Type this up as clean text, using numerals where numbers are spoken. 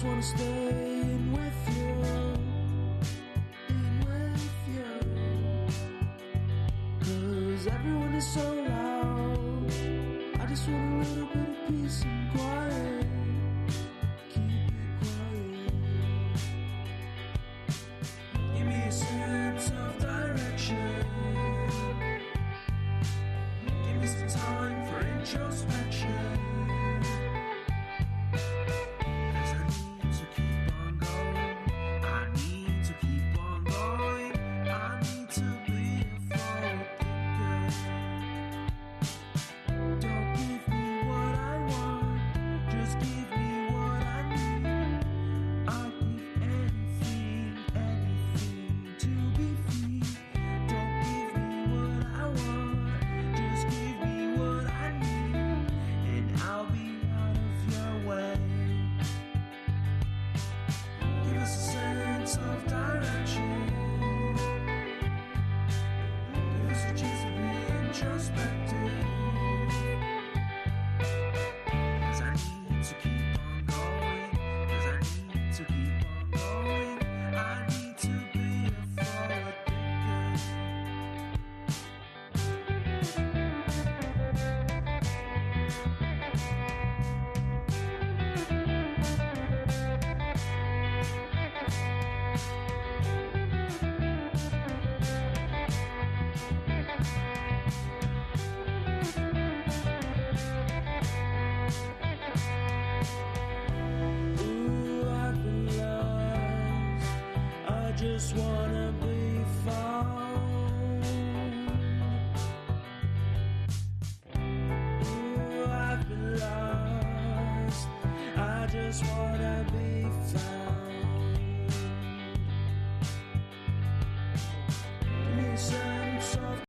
wanna stay in with you, cause everyone is so loud. I just want a little bit of peace and quiet. Keep it quiet. Give me a sense of direction. Give me some time for introspection. Just wanna be found. Ooh, I've been lost. I just wanna be